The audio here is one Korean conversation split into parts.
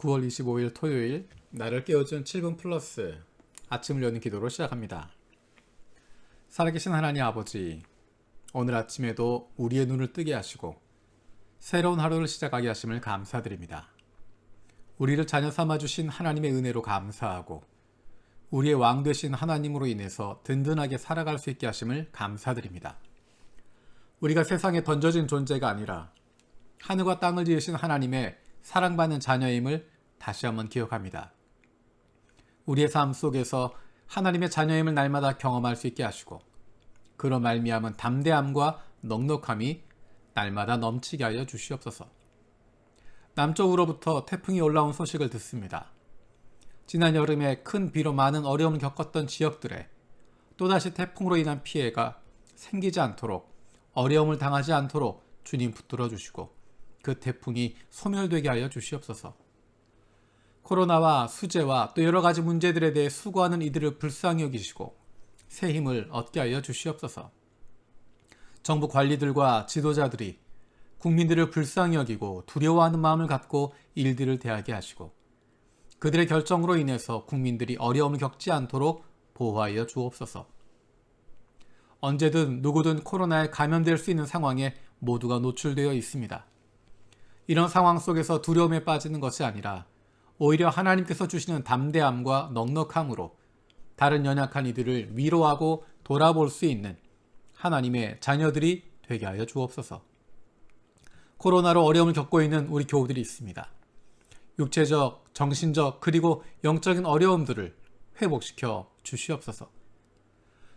9월 25일 토요일 나를 깨워준 7분 플러스 아침을 여는 기도로 시작합니다. 살아계신 하나님 아버지, 오늘 아침에도 우리의 눈을 뜨게 하시고 새로운 하루를 시작하게 하심을 감사드립니다. 우리를 자녀 삼아주신 하나님의 은혜로 감사하고 우리의 왕 되신 하나님으로 인해서 든든하게 살아갈 수 있게 하심을 감사드립니다. 우리가 세상에 던져진 존재가 아니라 하늘과 땅을 지으신 하나님의 사랑받는 자녀임을 다시 한번 기억합니다. 우리의 삶 속에서 하나님의 자녀임을 날마다 경험할 수 있게 하시고 그로 말미암은 담대함과 넉넉함이 날마다 넘치게 하여 주시옵소서. 남쪽으로부터 태풍이 올라온 소식을 듣습니다. 지난 여름에 큰 비로 많은 어려움을 겪었던 지역들에 또다시 태풍으로 인한 피해가 생기지 않도록, 어려움을 당하지 않도록 주님 붙들어 주시고 그 태풍이 소멸되게 하여 주시옵소서. 코로나와 수재와 또 여러 가지 문제들에 대해 수고하는 이들을 불쌍히 여기시고 새 힘을 얻게 하여 주시옵소서. 정부 관리들과 지도자들이 국민들을 불쌍히 여기고 두려워하는 마음을 갖고 일들을 대하게 하시고 그들의 결정으로 인해서 국민들이 어려움을 겪지 않도록 보호하여 주옵소서. 언제든 누구든 코로나에 감염될 수 있는 상황에 모두가 노출되어 있습니다. 이런 상황 속에서 두려움에 빠지는 것이 아니라 오히려 하나님께서 주시는 담대함과 넉넉함으로 다른 연약한 이들을 위로하고 돌아볼 수 있는 하나님의 자녀들이 되게 하여 주옵소서. 코로나로 어려움을 겪고 있는 우리 교우들이 있습니다. 육체적, 정신적, 그리고 영적인 어려움들을 회복시켜 주시옵소서.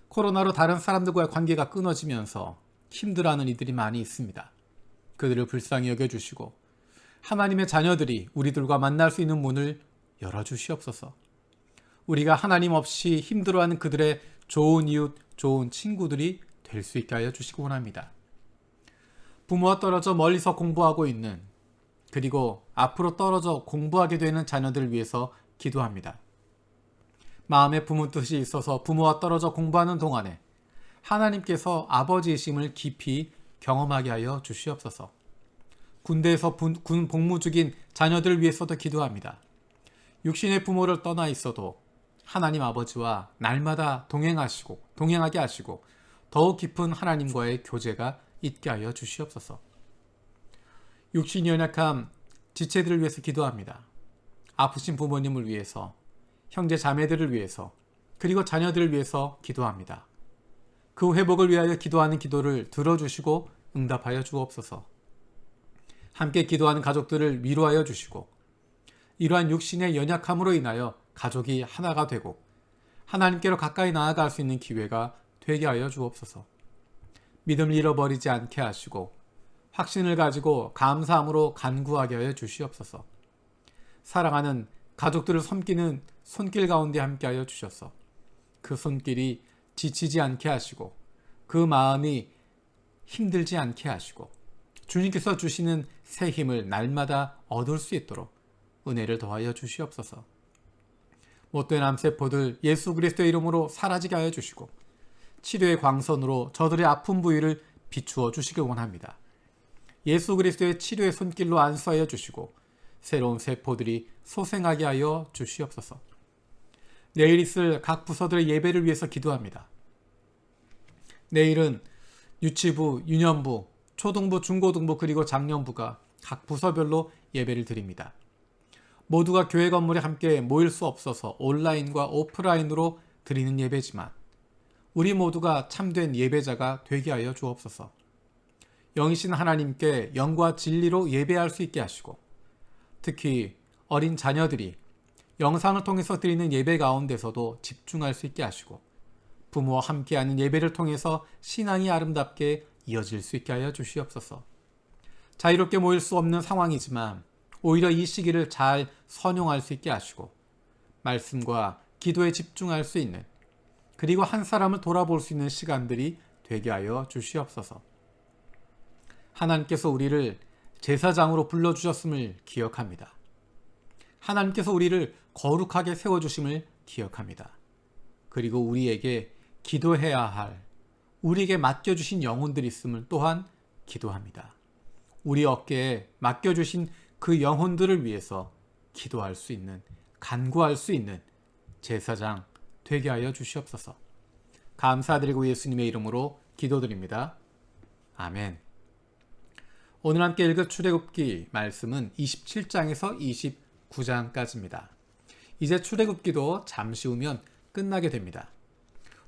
코로나로 다른 사람들과의 관계가 끊어지면서 힘들어하는 이들이 많이 있습니다. 그들을 불쌍히 여겨주시고 하나님의 자녀들이 우리들과 만날 수 있는 문을 열어주시옵소서. 우리가 하나님 없이 힘들어하는 그들의 좋은 이웃, 좋은 친구들이 될 수 있게 하여 주시기 원합니다. 부모와 떨어져 멀리서 공부하고 있는, 그리고 앞으로 떨어져 공부하게 되는 자녀들을 위해서 기도합니다. 마음에 부모 뜻이 있어서 부모와 떨어져 공부하는 동안에 하나님께서 아버지이심을 깊이 경험하게 하여 주시옵소서. 군대에서 군 복무 중인 자녀들을 위해서도 기도합니다. 육신의 부모를 떠나 있어도 하나님 아버지와 날마다 동행하게 하시고 더욱 깊은 하나님과의 교제가 있게 하여 주시옵소서. 육신이 연약한 지체들을 위해서 기도합니다. 아프신 부모님을 위해서, 형제 자매들을 위해서, 그리고 자녀들을 위해서 기도합니다. 그 회복을 위하여 기도하는 기도를 들어주시고 응답하여 주옵소서. 함께 기도하는 가족들을 위로하여 주시고 이러한 육신의 연약함으로 인하여 가족이 하나가 되고 하나님께로 가까이 나아갈 수 있는 기회가 되게 하여 주옵소서. 믿음을 잃어버리지 않게 하시고 확신을 가지고 감사함으로 간구하게 하여 주시옵소서. 사랑하는 가족들을 섬기는 손길 가운데 함께 하여 주셔서 그 손길이 지치지 않게 하시고 그 마음이 힘들지 않게 하시고 주님께서 주시는 새 힘을 날마다 얻을 수 있도록 은혜를 더하여 주시옵소서. 못된 암세포들 예수 그리스도의 이름으로 사라지게 하여 주시고 치료의 광선으로 저들의 아픈 부위를 비추어 주시기 원합니다. 예수 그리스도의 치료의 손길로 안수하여 주시고 새로운 세포들이 소생하게 하여 주시옵소서. 내일 있을 각 부서들의 예배를 위해서 기도합니다. 내일은 유치부, 유년부, 초등부, 중고등부 그리고 장년부가 각 부서별로 예배를 드립니다. 모두가 교회 건물에 함께 모일 수 없어서 온라인과 오프라인으로 드리는 예배지만 우리 모두가 참된 예배자가 되게 하여 주옵소서. 영이신 하나님께 영과 진리로 예배할 수 있게 하시고 특히 어린 자녀들이 영상을 통해서 드리는 예배 가운데서도 집중할 수 있게 하시고 부모와 함께하는 예배를 통해서 신앙이 아름답게 이어질 수 있게 하여 주시옵소서. 자유롭게 모일 수 없는 상황이지만 오히려 이 시기를 잘 선용할 수 있게 하시고 말씀과 기도에 집중할 수 있는, 그리고 한 사람을 돌아볼 수 있는 시간들이 되게 하여 주시옵소서. 하나님께서 우리를 제사장으로 불러주셨음을 기억합니다. 하나님께서 우리를 거룩하게 세워주심을 기억합니다. 그리고 우리에게 기도해야 할, 우리에게 맡겨주신 영혼들이 있음을 또한 기도합니다. 우리 어깨에 맡겨주신 그 영혼들을 위해서 기도할 수 있는, 간구할 수 있는 제사장 되게 하여 주시옵소서. 감사드리고 예수님의 이름으로 기도드립니다. 아멘. 오늘 함께 읽을 출애굽기 말씀은 27장에서 29장까지입니다. 이제 출애굽기도 잠시 후면 끝나게 됩니다.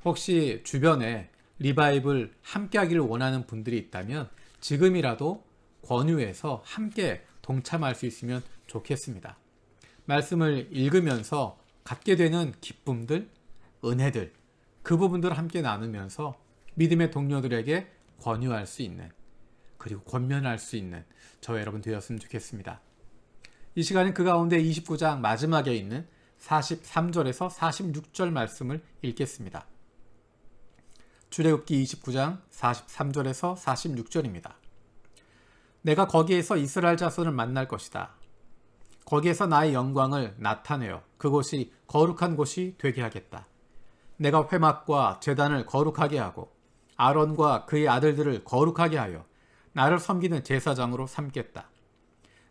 혹시 주변에 리바이블 함께 하기를 원하는 분들이 있다면 지금이라도 권유해서 함께 동참할 수 있으면 좋겠습니다. 말씀을 읽으면서 갖게 되는 기쁨들, 은혜들, 그 부분들을 함께 나누면서 믿음의 동료들에게 권유할 수 있는, 그리고 권면할 수 있는 저 여러분 되었으면 좋겠습니다. 이 시간은 그 가운데 29장 마지막에 있는 43절에서 46절 말씀을 읽겠습니다. 출애굽기 29장 43절에서 46절입니다. 내가 거기에서 이스라엘 자손을 만날 것이다. 거기에서 나의 영광을 나타내어 그곳이 거룩한 곳이 되게 하겠다. 내가 회막과 제단을 거룩하게 하고 아론과 그의 아들들을 거룩하게 하여 나를 섬기는 제사장으로 삼겠다.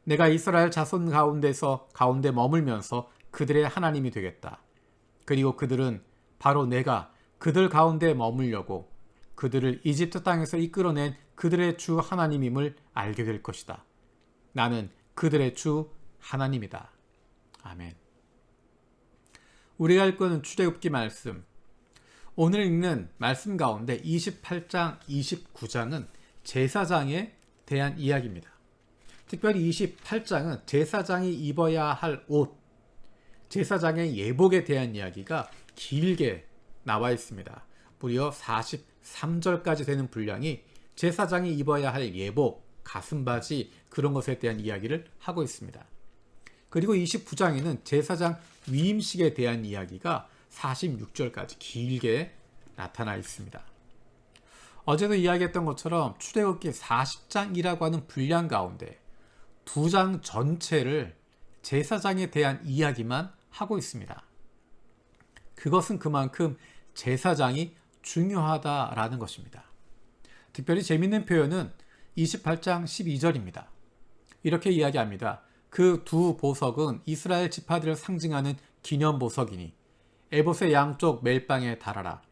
내가 이스라엘 자손 가운데 머물면서 그들의 하나님이 되겠다. 그리고 그들은 바로 내가 그들 가운데 머물려고 그들을 이집트 땅에서 이끌어낸 그들의 주 하나님임을 알게 될 것이다. 나는 그들의 주 하나님이다. 아멘. 우리가 읽고는 출애굽기 말씀, 오늘 읽는 말씀 가운데 28장, 29장은 제사장에 대한 이야기입니다. 특별히 28장은 제사장이 입어야 할 옷, 제사장의 예복에 대한 이야기가 길게 나와 있습니다. 무려 43절까지 되는 분량이 제사장이 입어야 할 예복, 가슴바지 그런 것에 대한 이야기를 하고 있습니다. 그리고 29장에는 제사장 위임식에 대한 이야기가 46절까지 길게 나타나 있습니다. 어제도 이야기했던 것처럼 출애굽기 40장이라고 하는 분량 가운데 2장 전체를 제사장에 대한 이야기만 하고 있습니다. 그것은 그만큼 제사장이 중요하다라는 것입니다. 특별히 재미있는 표현은 28장 12절입니다. 이렇게 이야기합니다. 그 두 보석은 이스라엘 지파들을 상징하는 기념 보석이니 에봇의 양쪽 멜빵에 달아라.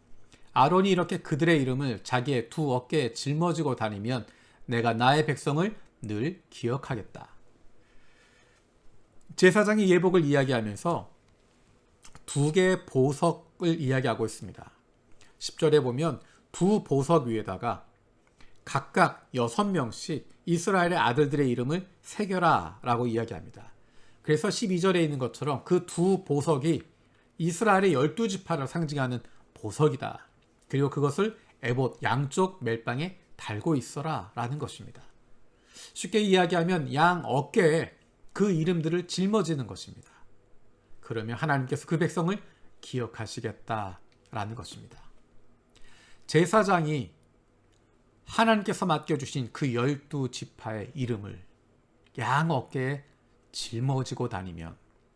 아론이 이렇게 그들의 이름을 자기의 두 어깨에 짊어지고 다니면 내가 나의 백성을 늘 기억하겠다. 제사장이 예복을 이야기하면서 두 개의 보석을 이야기하고 있습니다. 10절에 보면 두 보석 위에다가 각각 6명씩 이스라엘의 아들들의 이름을 새겨라 라고 이야기합니다. 그래서 12절에 있는 것처럼 그 두 보석이 이스라엘의 12지파를 상징하는 보석이다. 그리고 그것을 에봇 양쪽 멜빵에 달고 있어라 라는 것입니다. 쉽게 이야기하면 양 어깨에 그 이름들을 짊어지는 것입니다. 그러면 하나님께서 그 백성을 기억하시겠다라는 것입니다. 제사장이 하나님께서 맡겨주신 그 12지파의 이름을 양 어깨에 짊어지고 다니면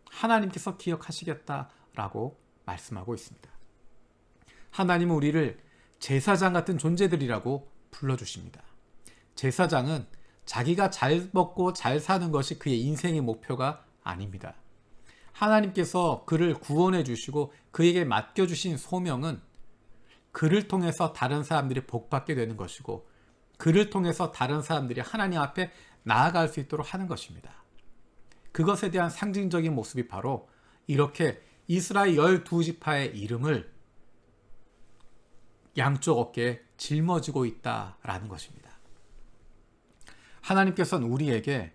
하나님께서 기억하시겠다라고 말씀하고 있습니다. 하나님은 우리를 제사장 같은 존재들이라고 불러주십니다. 제사장은 자기가 잘 먹고 잘 사는 것이 그의 인생의 목표가 아닙니다. 하나님께서 그를 구원해 주시고 그에게 맡겨주신 소명은 그를 통해서 다른 사람들이 복받게 되는 것이고 그를 통해서 다른 사람들이 하나님 앞에 나아갈 수 있도록 하는 것입니다. 그것에 대한 상징적인 모습이 바로 이렇게 이스라엘 12지파의 이름을 양쪽 어깨에 짊어지고 있다라는 것입니다. 하나님께서는 우리에게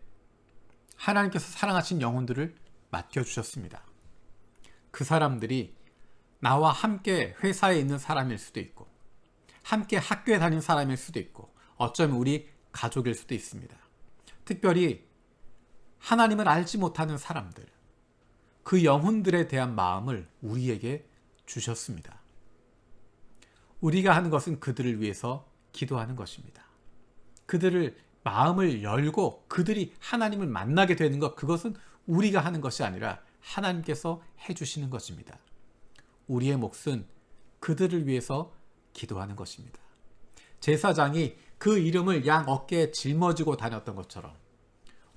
하나님께서 사랑하신 영혼들을 맡겨주셨습니다. 그 사람들이 나와 함께 회사에 있는 사람일 수도 있고 함께 학교에 다니는 사람일 수도 있고 어쩌면 우리 가족일 수도 있습니다. 특별히 하나님을 알지 못하는 사람들, 그 영혼들에 대한 마음을 우리에게 주셨습니다. 우리가 하는 것은 그들을 위해서 기도하는 것입니다. 그들을 마음을 열고 그들이 하나님을 만나게 되는 것, 그것은 우리가 하는 것이 아니라 하나님께서 해주시는 것입니다. 우리의 몫은 그들을 위해서 기도하는 것입니다. 제사장이 그 이름을 양 어깨에 짊어지고 다녔던 것처럼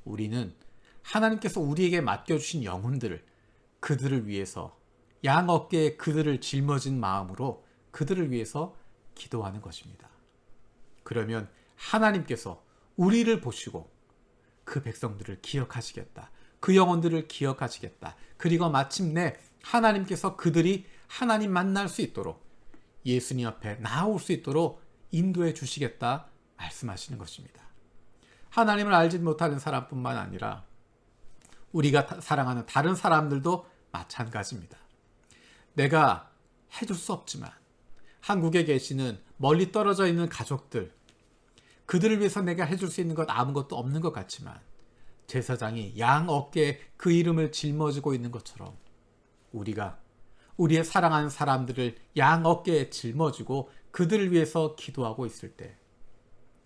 우리는 하나님께서 우리에게 맡겨주신 영혼들을, 그들을 위해서 양 어깨에 그들을 짊어진 마음으로 그들을 위해서 기도하는 것입니다. 그러면 하나님께서 우리를 보시고 그 백성들을 기억하시겠다. 그 영혼들을 기억하시겠다. 그리고 마침내 하나님께서 그들이 하나님 만날 수 있도록, 예수님 앞에 나올 수 있도록 인도해 주시겠다 말씀하시는 것입니다. 하나님을 알지 못하는 사람뿐만 아니라 우리가 사랑하는 다른 사람들도 마찬가지입니다. 내가 해줄 수 없지만 한국에 계시는 멀리 떨어져 있는 가족들, 그들을 위해서 내가 해줄 수 있는 것 아무것도 없는 것 같지만 제사장이 양 어깨에 그 이름을 짊어지고 있는 것처럼 우리가 우리의 사랑하는 사람들을 양 어깨에 짊어지고 그들을 위해서 기도하고 있을 때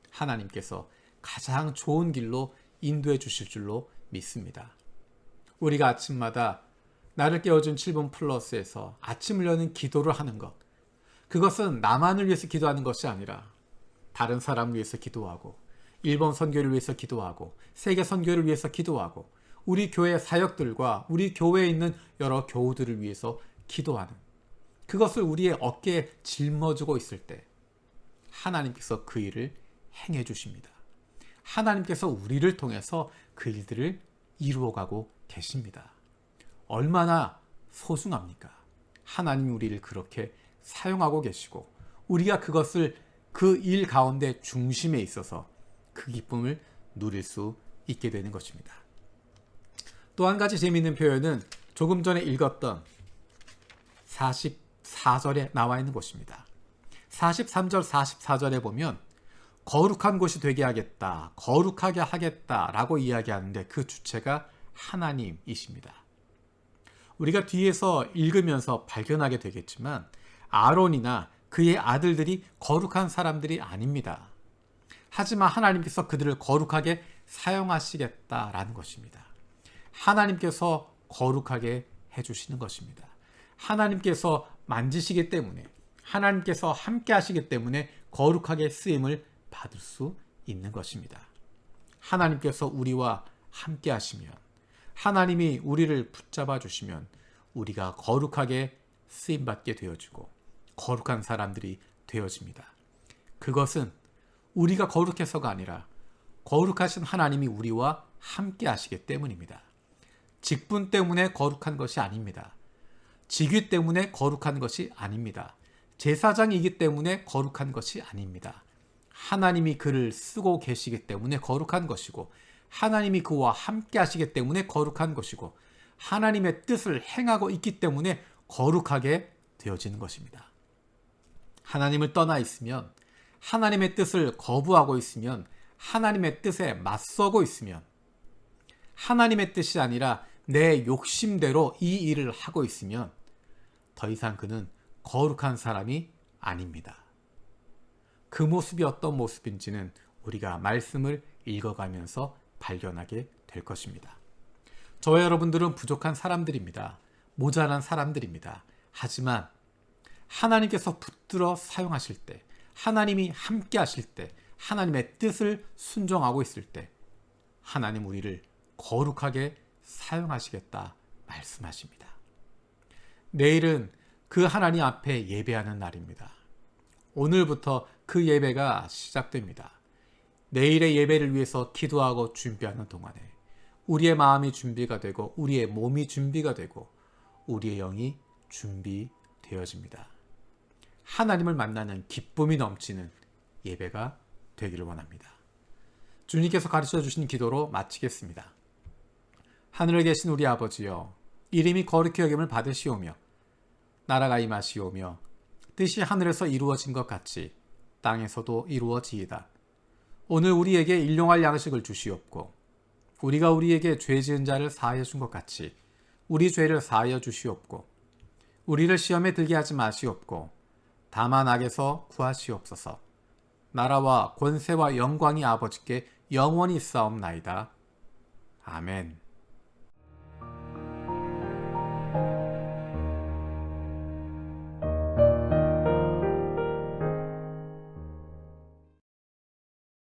하나님께서 가장 좋은 길로 인도해 주실 줄로 믿습니다. 우리가 아침마다 나를 깨워준 7분 플러스에서 아침을 여는 기도를 하는 것, 그것은 나만을 위해서 기도하는 것이 아니라 다른 사람을 위해서 기도하고, 일본 선교를 위해서 기도하고, 세계 선교를 위해서 기도하고, 우리 교회 사역들과 우리 교회에 있는 여러 교우들을 위해서 기도하는, 그것을 우리의 어깨에 짊어지고 있을 때 하나님께서 그 일을 행해 주십니다. 하나님께서 우리를 통해서 그 일들을 이루어가고 계십니다. 얼마나 소중합니까? 하나님이 우리를 그렇게 사용하고 계시고 우리가 그것을 그 일 가운데 중심에 있어서 그 기쁨을 누릴 수 있게 되는 것입니다. 또 한 가지 재미있는 표현은 조금 전에 읽었던 44절에 나와 있는 것입니다. 43절, 44절에 보면 거룩한 곳이 되게 하겠다, 거룩하게 하겠다 라고 이야기하는데 그 주체가 하나님이십니다. 우리가 뒤에서 읽으면서 발견하게 되겠지만 아론이나 그의 아들들이 거룩한 사람들이 아닙니다. 하지만 하나님께서 그들을 거룩하게 사용하시겠다라는 것입니다. 하나님께서 거룩하게 해주시는 것입니다. 하나님께서 만지시기 때문에, 하나님께서 함께 하시기 때문에 거룩하게 쓰임을 받을 수 있는 것입니다. 하나님께서 우리와 함께 하시면, 하나님이 우리를 붙잡아 주시면 우리가 거룩하게 쓰임받게 되어지고 거룩한 사람들이 되어집니다. 그것은 우리가 거룩해서가 아니라 거룩하신 하나님이 우리와 함께 하시기 때문입니다. 직분 때문에 거룩한 것이 아닙니다. 직위 때문에 거룩한 것이 아닙니다. 제사장이기 때문에 거룩한 것이 아닙니다. 하나님이 그를 쓰고 계시기 때문에 거룩한 것이고, 하나님이 그와 함께 하시기 때문에 거룩한 것이고, 하나님의 뜻을 행하고 있기 때문에 거룩하게 되어지는 것입니다. 하나님을 떠나 있으면, 하나님의 뜻을 거부하고 있으면, 하나님의 뜻에 맞서고 있으면, 하나님의 뜻이 아니라 내 욕심대로 이 일을 하고 있으면 더 이상 그는 거룩한 사람이 아닙니다. 그 모습이 어떤 모습인지는 우리가 말씀을 읽어가면서 발견하게 될 것입니다. 저와 여러분들은 부족한 사람들입니다. 모자란 사람들입니다. 하지만 하나님께서 붙들어 사용하실 때, 하나님이 함께 하실 때, 하나님의 뜻을 순종하고 있을 때 하나님 우리를 거룩하게 사용하시겠다 말씀하십니다. 내일은 그 하나님 앞에 예배하는 날입니다. 오늘부터 그 예배가 시작됩니다. 내일의 예배를 위해서 기도하고 준비하는 동안에 우리의 마음이 준비가 되고 우리의 몸이 준비가 되고 우리의 영이 준비되어집니다. 하나님을 만나는 기쁨이 넘치는 예배가 되기를 원합니다. 주님께서 가르쳐 주신 기도로 마치겠습니다. 하늘에 계신 우리 아버지여, 이름이 거룩히 여김을 받으시오며 나라가 임하시오며 뜻이 하늘에서 이루어진 것 같이 땅에서도 이루어지이다. 오늘 우리에게 일용할 양식을 주시옵고 우리가 우리에게 죄 지은 자를 사하여 준 것 같이 우리 죄를 사하여 주시옵고 우리를 시험에 들게 하지 마시옵고 다만 악에서 구하시옵소서. 나라와 권세와 영광이 아버지께 영원히 있사옵나이다. 아멘.